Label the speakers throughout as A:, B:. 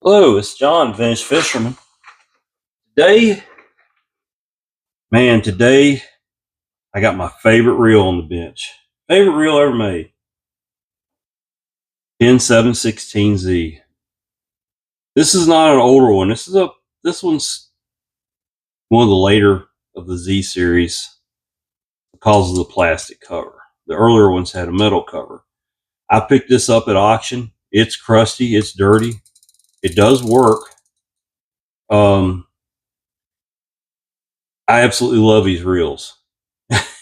A: Hello, it's John, Vintage Fisherman. Today, today I got my favorite reel on the bench. Favorite reel ever made. Penn 716Z. This is not an older one. This one's one of the later of the Z series because of the plastic cover. The earlier ones had a metal cover. I picked this up at auction. It's crusty, it's dirty. It does work. I absolutely love these reels.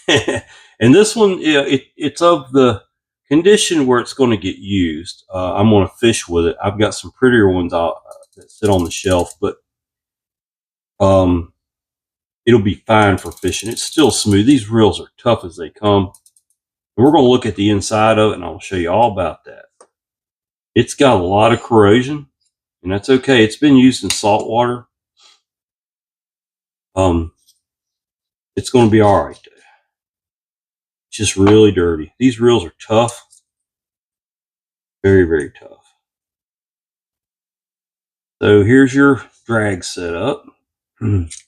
A: And this one, it's of the condition where it's going to get used. I'm going to fish with it. I've got some prettier ones that sit on the shelf, but it'll be fine for fishing. It's still smooth. These reels are tough as they come. And we're going to look at the inside of it, and I'll show you all about that. It's got a lot of corrosion, and that's okay. It's been used in salt water. It's going to be all right. It's just really dirty. These reels are tough. Very, very tough. So here's your drag setup. This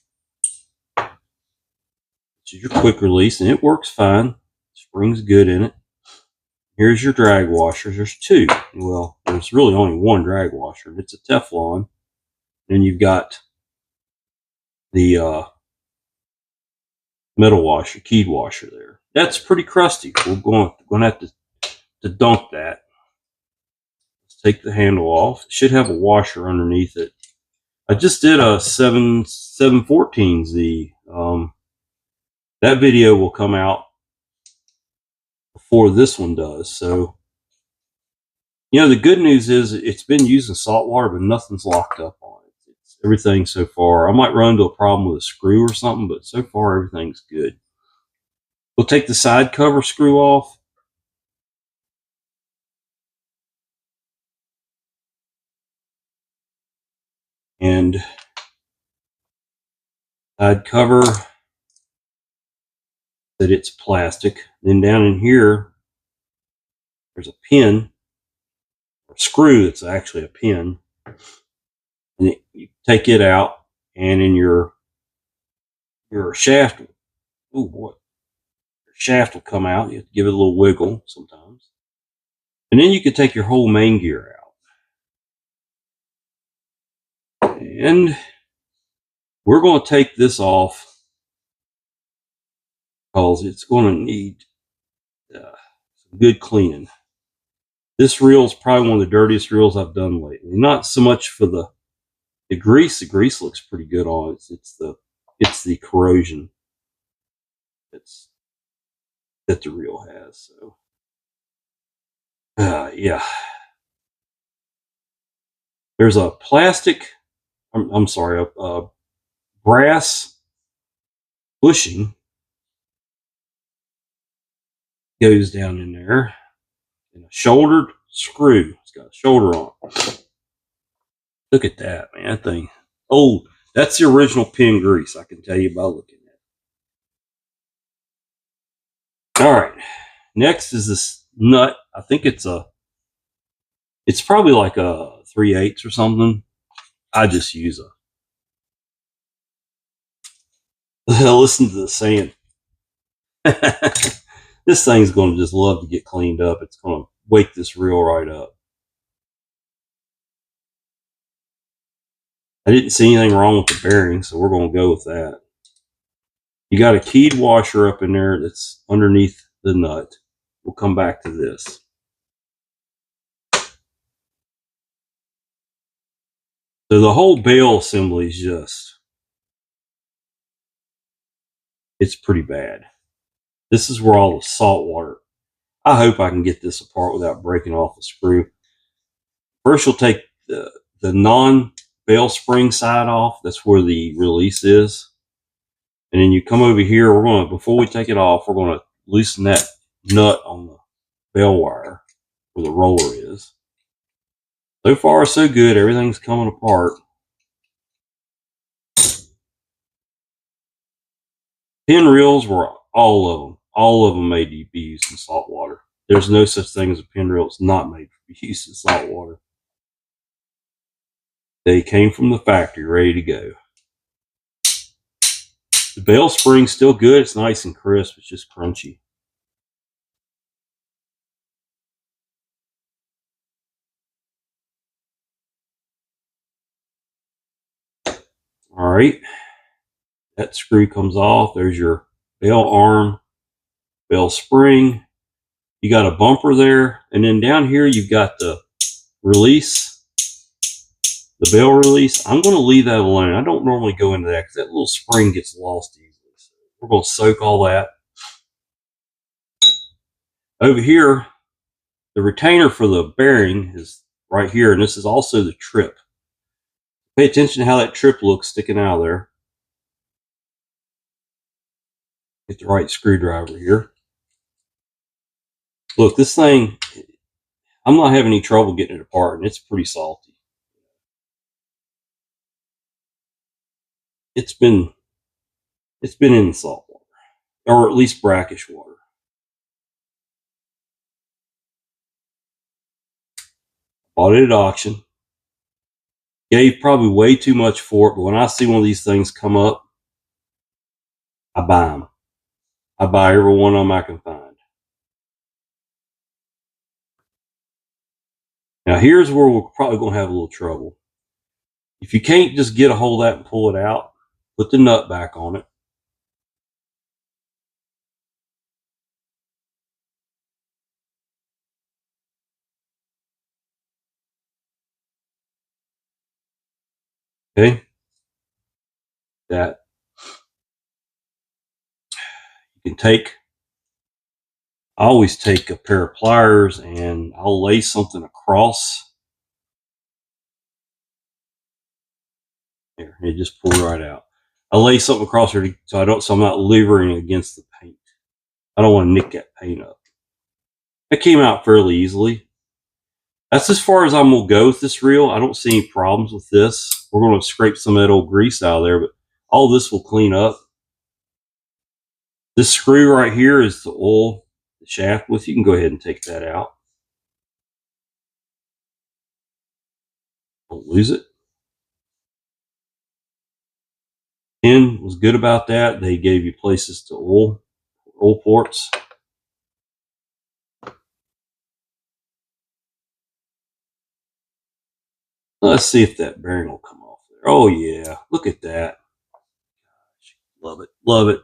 A: is your quick release, and it works fine. Spring's good in it. Here's your drag washers. There's two. Well, there's really only one drag washer, and it's a Teflon. Then you've got the metal washer, keyed washer there. That's pretty crusty. We're going to have to dunk that. Let's take the handle off. It should have a washer underneath it. I just did a 714Z. That video will come out before this one does. So, the good news is it's been used in salt water, but nothing's locked up on it. It's everything so far. I might run into a problem with a screw or something, but so far everything's good. We'll take the side cover screw off. And side cover that it's plastic. Then down in here, there's a pin, or screw that's actually a pin. And you take it out, and in your shaft, oh boy, your shaft will come out. You have to give it a little wiggle sometimes. And then you can take your whole main gear out. And we're going to take this off because it's going to need some good cleaning. This reel is probably one of the dirtiest reels I've done lately. Not so much for the grease. The grease looks pretty good on it. It's the corrosion that the reel has. So, yeah. There's a plastic. I'm sorry, a brass bushing goes down in there, and a shouldered screw. It's got a shoulder on it. Look at that, man. That thing. Oh, that's the original Penn grease. I can tell you by looking at it. All right. Next is this nut. I think it's probably like a 3/8 or something. I just use listen to the sand. This thing's going to just love to get cleaned up. It's going to wake this reel right up. I didn't see anything wrong with the bearing, so we're going to go with that. You got a keyed washer up in there that's underneath the nut. We'll come back to this. So the whole bail assembly is it's pretty bad. This is where all the salt water. I hope I can get this apart without breaking off the screw. First, you'll take the non-bail spring side off. That's where the release is. And then you come over here. Before we take it off, we're going to loosen that nut on the bail wire where the roller is. So far, so good. Everything's coming apart. Penn reels were all of them made to be used in salt water. There's no such thing as a Penn reel that's not made to be used in salt water. They came from the factory, ready to go. The bell spring's still good. It's nice and crisp. It's just crunchy. All right. That screw comes off. There's your bell arm, bell spring. You got a bumper there. And then down here, you've got the release, the bell release. I'm going to leave that alone. I don't normally go into that because that little spring gets lost easily. So we're going to soak all that. Over here, the retainer for the bearing is right here. And this is also the trip. Pay attention to how that trip looks sticking out of there. Get the right screwdriver here. Look, this thing, I'm not having any trouble getting it apart, and it's pretty salty. It's been in salt water, or at least brackish water. Bought it at auction. Gave probably way too much for it, but when I see one of these things come up, I buy them. I buy every one of them I can find. Now here's where we're probably going to have a little trouble. If you can't just get a hold of that and pull it out, put the nut back on it. Okay? That you can take, I always take a pair of pliers and I'll lay something across. There, it just pulled right out. I lay something across here so I'm not levering against the paint. I don't want to nick that paint up. It came out fairly easily. That's as far as I'm going to go with this reel. I don't see any problems with this. We're going to scrape some of that old grease out of there, but all this will clean up. This screw right here is the oil, the shaft with. You can go ahead and take that out. Don't lose it. Penn was good about that. They gave you places to oil ports. Let's see if that bearing will come off there. Oh yeah, look at that. Love it, love it.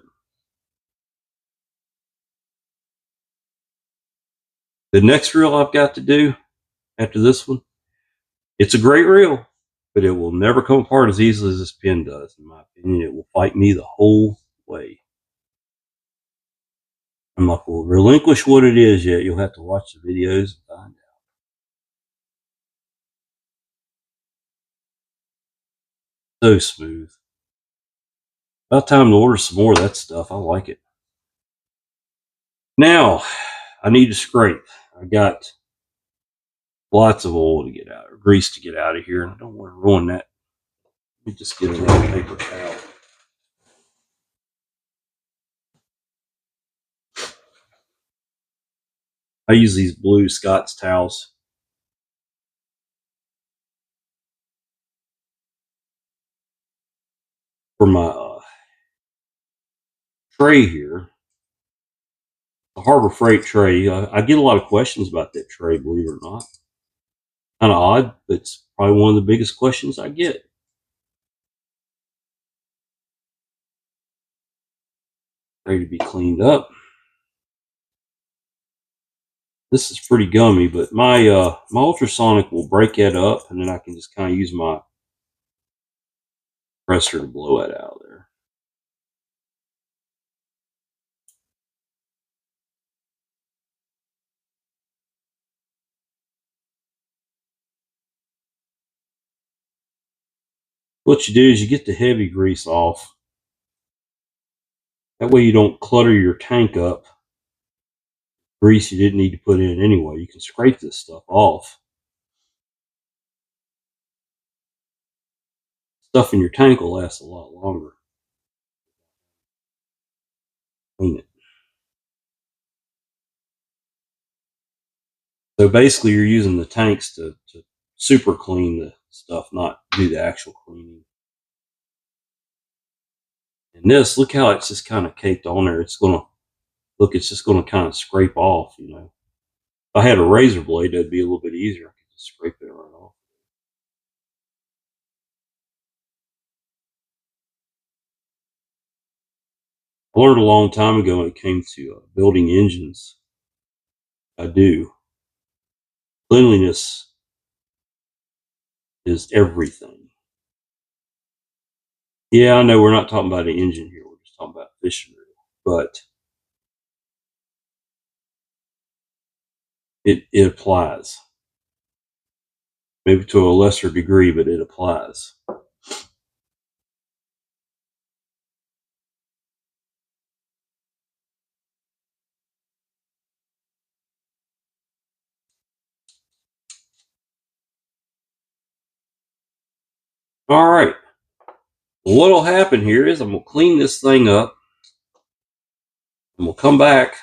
A: The next reel I've got to do after this one, it's a great reel, but it will never come apart as easily as this Penn does. In my opinion, it will fight me the whole way. I'm not going to relinquish what it is yet. You'll have to watch the videos and find out. So smooth. About time to order some more of that stuff. I like it. Now, I need to scrape. I got lots of oil to get out, or grease to get out of here, and I don't want to ruin that. Let me just get another paper towel. I use these blue Scott's towels. For my tray here, the Harbor Freight tray. I get a lot of questions about that tray, believe it or not. Kind of odd, but it's probably one of the biggest questions I get. Ready to be cleaned up. This is pretty gummy, but my ultrasonic will break that up, and then I can just kind of use my presser to blow that out of there. What you do is you get the heavy grease off. That way you don't clutter your tank up. Grease you didn't need to put in anyway. You can scrape this stuff off. Stuff in your tank will last a lot longer. Clean it. So basically you're using the tanks to super clean the stuff, not do the actual cleaning. And this, look how it's just kind of caked on there. It's going to look, it's just going to kind of scrape off, you know. If I had a razor blade, that'd be a little bit easier. I could just scrape it right off. I learned a long time ago when it came to building engines. I do. Cleanliness is everything. Yeah, I know we're not talking about an engine here. We're just talking about fishing reel. But it applies. Maybe to a lesser degree, but it applies. All right. What'll happen here is I'm going to clean this thing up. And we'll come back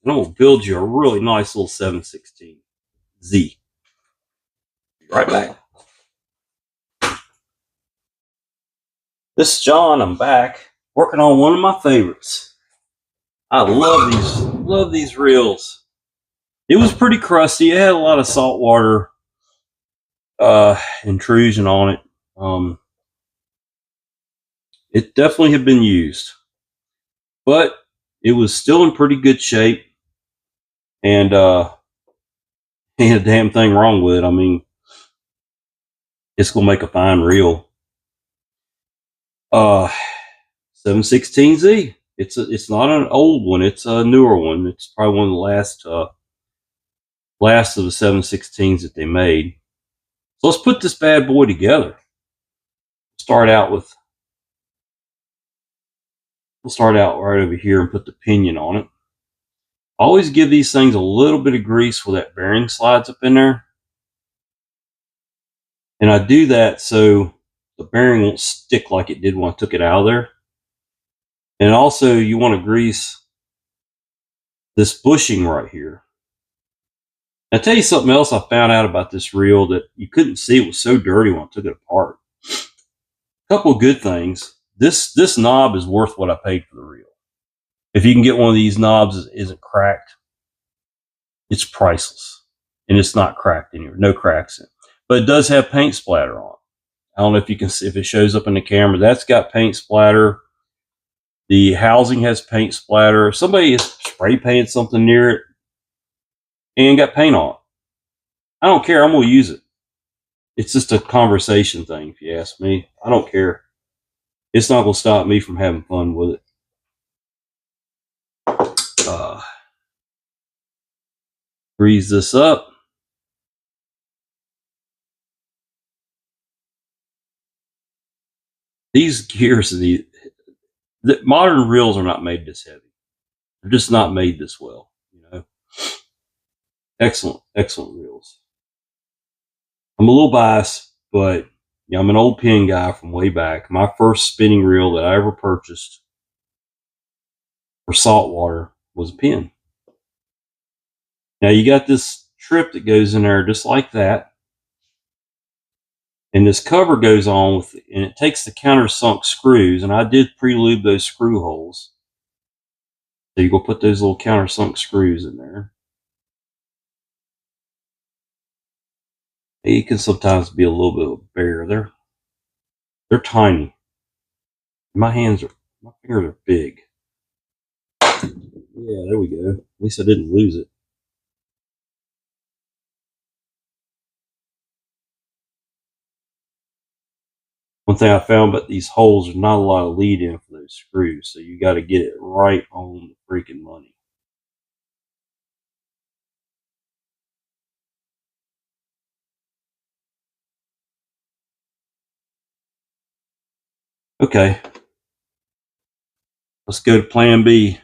A: and I'm going to build you a really nice little 716Z. Be right back. This is John. I'm back working on one of my favorites. I love these reels. It was pretty crusty. It had a lot of saltwater intrusion on it. It definitely had been used, but it was still in pretty good shape, and ain't a damn thing wrong with it. I mean, it's gonna make a fine reel. 716Z. It's not an old one. It's a newer one. It's probably one of the last of the 716s that they made. So let's put this bad boy together. We'll start out right over here and put the pinion on it. Always give these things a little bit of grease where that bearing slides up in there. And I do that so the bearing won't stick like it did when I took it out of there. And also you want to grease this bushing right here. Now, I'll tell you something else I found out about this reel that you couldn't see. It was so dirty when I took it apart. A couple of good things. This knob is worth what I paid for the reel. If you can get one of these knobs that isn't cracked, it's priceless. And it's not cracked anywhere. No cracks in it. But it does have paint splatter on it. I don't know if you can see, if it shows up in the camera. That's got paint splatter. The housing has paint splatter. Somebody has spray painted something near it and got paint on it. I don't care. I'm going to use it. It's just a conversation thing, if you ask me. I don't care. It's not going to stop me from having fun with it. Grease this up. These gears, the modern reels are not made this heavy. They're just not made this well. You know, excellent reels. I'm a little biased, but yeah, I'm an old Penn guy from way back. My first spinning reel that I ever purchased for saltwater was a Penn. Now you got this trip that goes in there just like that. And this cover goes on with, and it takes the countersunk screws, and I did pre-lube those screw holes. So you go put those little countersunk screws in there. It can sometimes be a little bit of a bear. They're tiny. My fingers are big. Yeah, there we go. At least I didn't lose it. One thing I found about these holes, there's not a lot of lead in for those screws, so you got to get it right on the freaking money. Okay, let's go to plan B.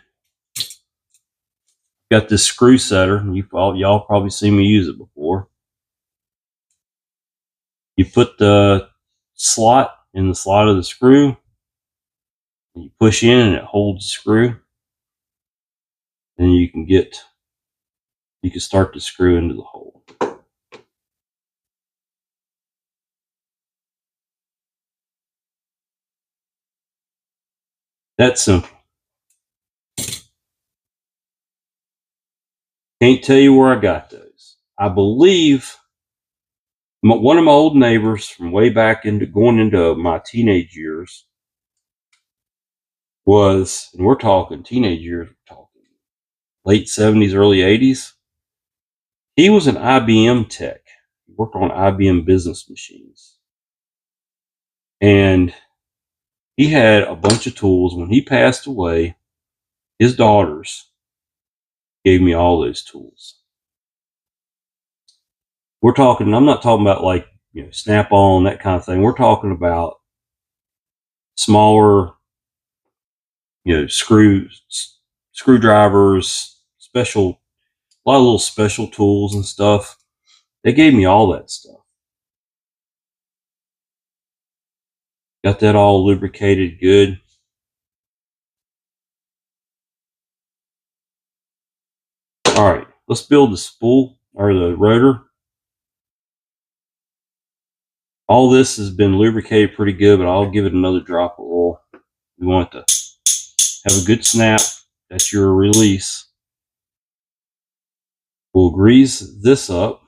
A: Got this screw setter. Y'all probably seen me use it before. You put the slot in the slot of the screw, and you push in and it holds the screw. Then you can start to screw into the hole. That simple. Can't tell you where I got those. I believe one of my old neighbors from way back into going into my teenage years was, and we're talking teenage years, we're talking late 70s, early 80s. He was an IBM tech. He worked on IBM business machines. And he had a bunch of tools. When he passed away, his daughters gave me all those tools. We're talking, I'm not talking about like, snap on, that kind of thing. We're talking about smaller, screwdrivers, special, a lot of little special tools and stuff. They gave me all that stuff. Got that all lubricated good. All right, let's build the spool or the rotor. All this has been lubricated pretty good, but I'll give it another drop of oil. We want it to have a good snap. That's your release. We'll grease this up.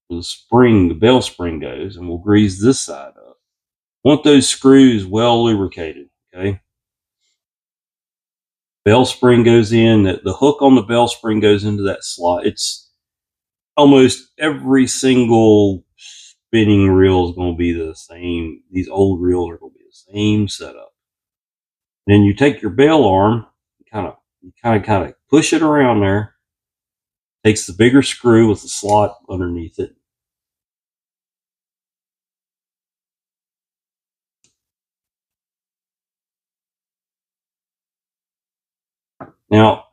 A: The spring, the bell spring goes, and we'll grease this side up. Want those screws well lubricated, okay? Bell spring goes in, the hook on the bell spring goes into that slot. It's almost every single spinning reel is going to be the same. These old reels are going to be the same setup. Then you take your bell arm, kind of push it around there. Takes the bigger screw with the slot underneath it. Now,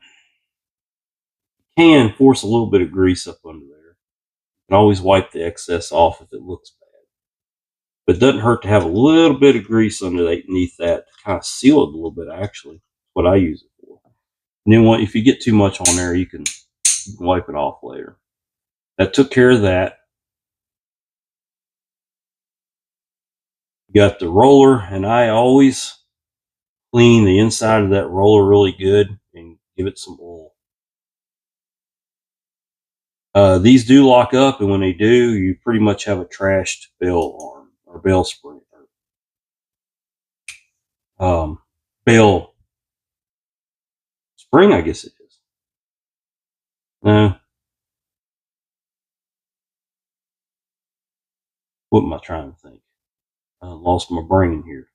A: you can force a little bit of grease up under there. You can always wipe the excess off if it looks bad. But it doesn't hurt to have a little bit of grease underneath that to kind of seal it a little bit, actually. That's what I use it for. And then if you get too much on there, you can wipe it off later. That took care of that. You got the roller, and I always clean the inside of that roller really good and give it some oil. These do lock up, and when they do, you pretty much have a trashed bell arm or bell spring. Bell spring, I guess it is. What am I trying to think? I lost my brain here.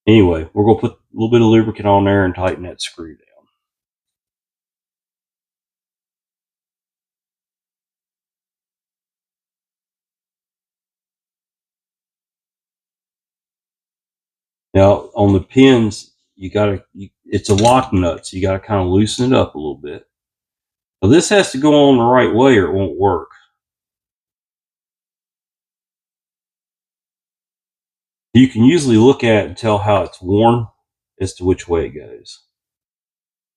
A: Anyway, we're going to put a little bit of lubricant on there and tighten that screw down. Now, on the pins, it's a lock nut, so you got to kind of loosen it up a little bit. Now, this has to go on the right way or it won't work. You can usually look at it and tell how it's worn as to which way it goes.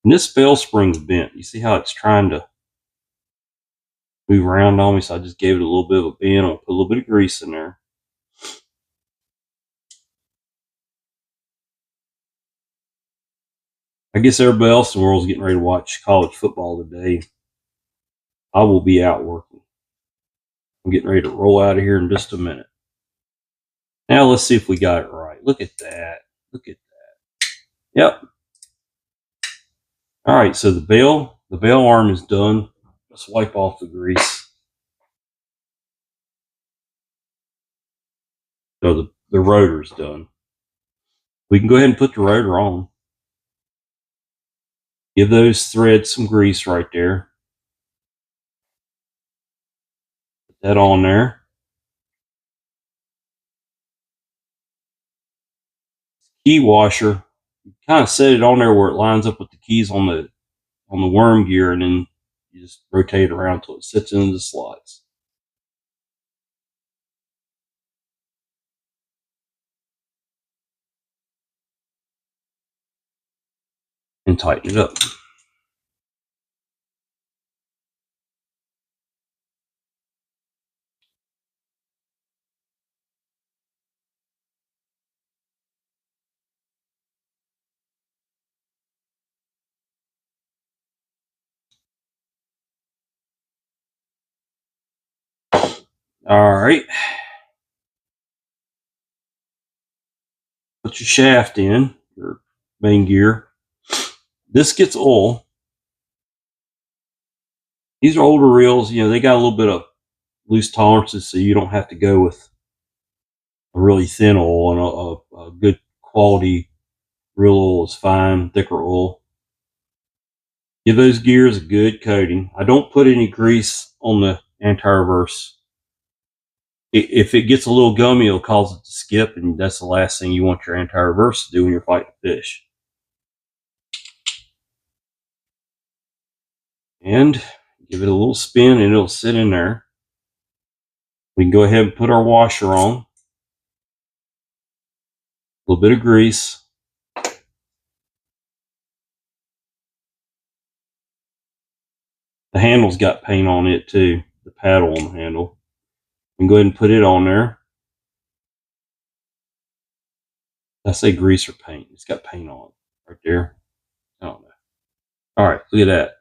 A: And this bell spring's bent. You see how it's trying to move around on me, so I just gave it a little bit of a bend. I'll put a little bit of grease in there. I guess everybody else in the world is getting ready to watch college football today. I will be out working. I'm getting ready to roll out of here in just a minute. Now let's see if we got it right. Look at that. Look at that. Yep. All right, so the bell arm is done. Let's wipe off the grease. So the rotor's done. We can go ahead and put the rotor on. Give those threads some grease right there. Put that on there. Key washer. Kind of set it on there where it lines up with the keys on the worm gear, and then you just rotate it around until it sits into the slots. And tighten it up. All right. Put your shaft in, your main gear. This gets oil. These are older reels. You know, they got a little bit of loose tolerances, so you don't have to go with a really thin oil, and a good quality reel oil is fine, thicker oil. Give those gears a good coating. I don't put any grease on the anti-reverse. If it gets a little gummy, it'll cause it to skip, and that's the last thing you want your anti-reverse to do when you're fighting fish. And give it a little spin, and it'll sit in there. We can go ahead and put our washer on. A little bit of grease. The handle's got paint on it too, the paddle on the handle. We can go ahead and put it on there. I say grease or paint. It's got paint on it right there. I don't know. All right, look at that.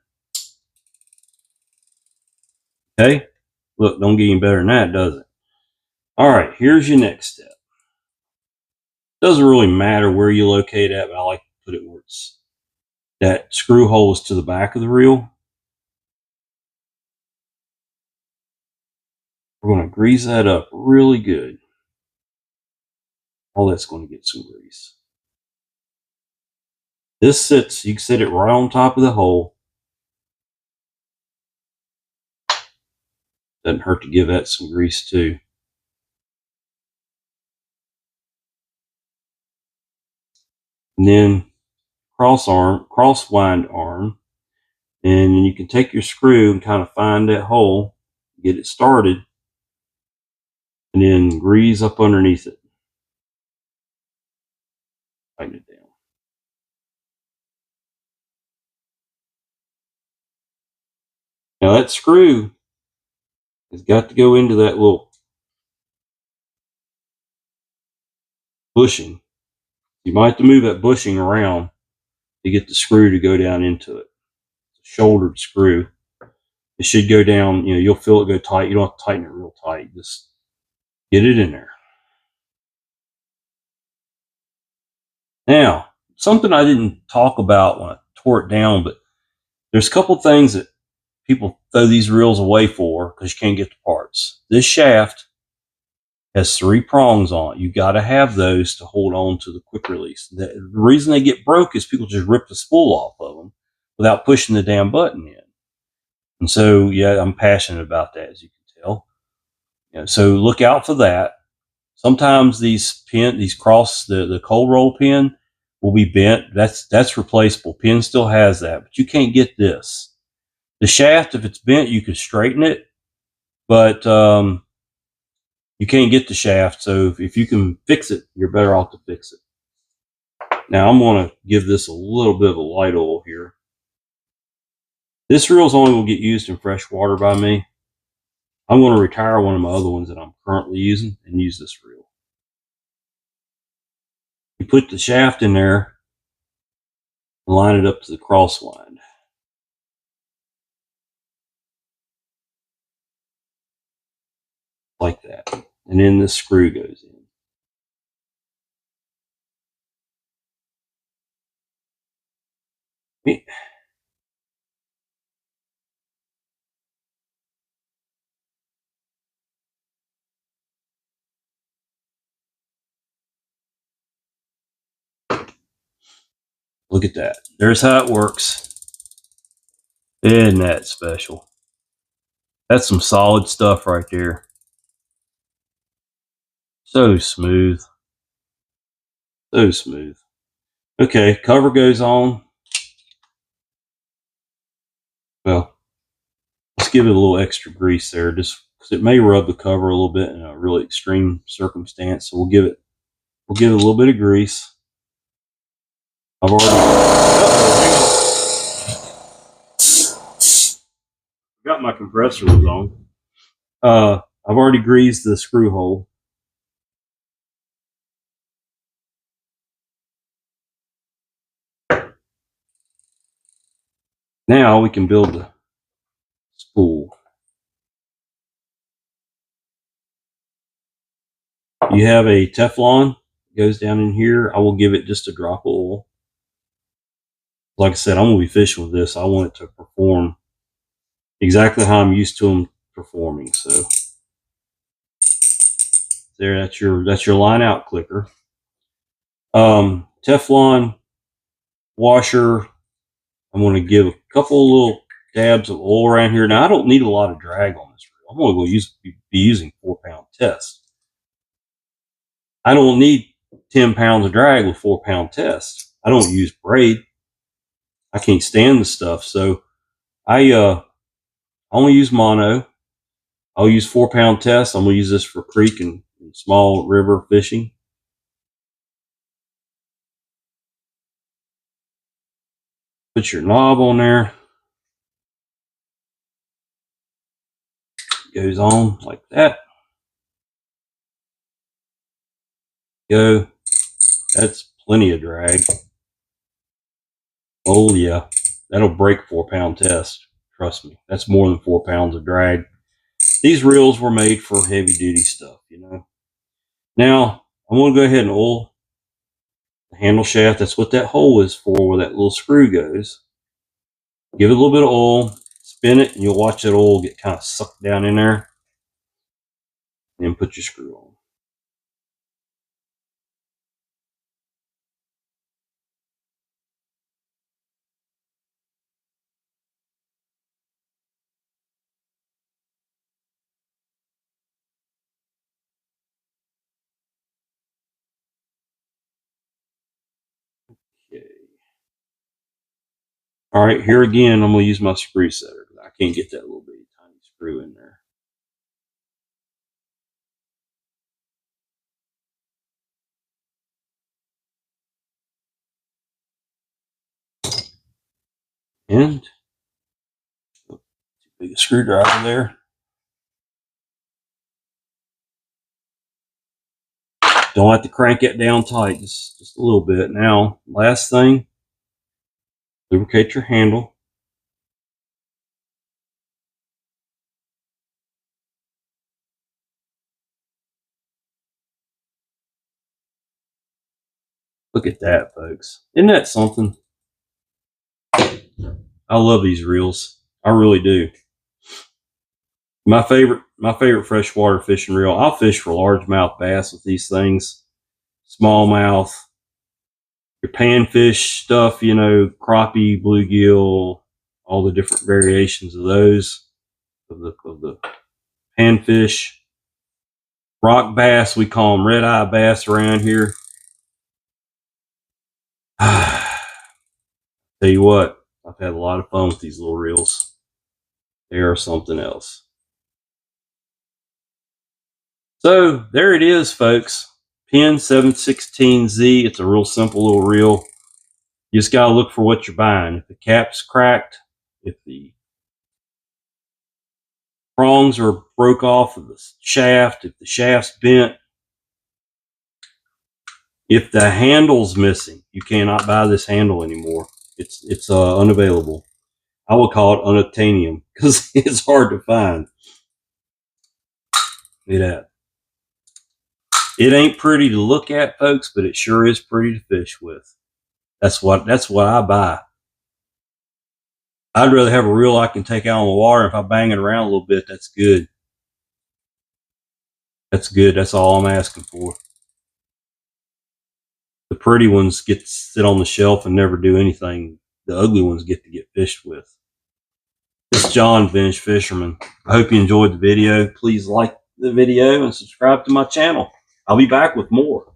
A: Okay, look, don't get any better than that, does it? All right, here's your next step. Doesn't really matter where you locate it, but I like to put it where it's that screw hole is to the back of the reel. We're going to grease that up really good. All that's going to get some grease. This sits, you can set it right on top of the hole. Doesn't hurt to give that some grease too. And then cross wind arm, and you can take your screw and kind of find that hole, get it started, and then grease up underneath it. Tighten it down. Now that screw has got to go into that little bushing. You might have to move that bushing around to get the screw to go down into it. It's a shouldered screw. It should go down, you know, you'll feel it go tight. You don't have to tighten it real tight. Just get it in there. Now, something I didn't talk about when I tore it down, but there's a couple things that people throw these reels away for because you can't get the parts. This shaft has 3 prongs on it. You got to have those to hold on to the quick release. The reason they get broke is people just rip the spool off of them without pushing the damn button in. And so, yeah, I'm passionate about that, as you can tell. You know, so look out for that. Sometimes these the cold roll pin will be bent. That's replaceable. Penn still has that, but you can't get this. The shaft, if it's bent, you can straighten it, but you can't get the shaft. So if you can fix it, you're better off to fix it. Now I'm going to give this a little bit of a light oil here. This reel is only going to get used in fresh water by me. I'm going to retire one of my other ones that I'm currently using and use this reel. You put the shaft in there and line it up to the cross wind. Like that. And then this screw goes in. Look at that. There's how it works. Isn't that special? That's some solid stuff right there. So smooth. So smooth. Okay, cover goes on. Well, let's give it a little extra grease there, just because it may rub the cover a little bit in a really extreme circumstance. So we'll give it a little bit of grease. I've already got my compressor was on. I've already greased the screw hole. Now we can build the spool. You have a Teflon, goes down in here. I will give it just a drop of oil. Like I said, I'm going to be fishing with this. I want it to perform exactly how I'm used to them performing. So there, that's your line out clicker. Teflon washer. I'm going to give a couple little dabs of oil around here. Now I don't need a lot of drag on this reel. I'm only going to be using 4-pound test. I don't need 10 pounds of drag with 4-pound test. I don't use braid. I can't stand the stuff. So I only use mono. I'll use 4-pound test. I'm going to use this for creek and small river fishing. Put your knob on there. Goes on like that. Go. That's plenty of drag. Oh yeah, that'll break 4-pound test. Trust me, that's more than 4 pounds of drag. These reels were made for heavy duty stuff, you know. Now I'm going to go ahead and oil the handle shaft. That's what that hole is for, where that little screw goes. Give it a little bit of oil, spin it, and you'll watch that oil get kind of sucked down in there. And then put your screw on. Okay. All right, here again, I'm going to use my screw setter. I can't get that little bitty tiny screw in there. And too big a screwdriver there. Don't have to crank it down tight, just a little bit. Now, last thing, lubricate your handle. Look at that, folks. Isn't that something? I love these reels. I really do. My favorite freshwater fishing reel. I'll fish for largemouth bass with these things. Smallmouth, your panfish stuff, you know, crappie, bluegill, all the different variations of those, of the panfish. Rock bass, we call them red-eye bass around here. Tell you what, I've had a lot of fun with these little reels. They are something else. So there it is, folks. Penn 716Z. It's a real simple little reel. You just got to look for what you're buying. If the cap's cracked, if the prongs are broke off of the shaft, if the shaft's bent, if the handle's missing, you cannot buy this handle anymore. It's unavailable. I will call it unobtainium because it's hard to find. Look at that. It ain't pretty to look at, folks, but it sure is pretty to fish with. That's what I buy. I'd rather have a reel I can take out on the water. If I bang it around a little bit, that's good. That's good. That's all I'm asking for. The pretty ones get to sit on the shelf and never do anything. The ugly ones get to get fished with. This is John, Vintage Fisherman. I hope you enjoyed the video. Please like the video and subscribe to my channel. I'll be back with more.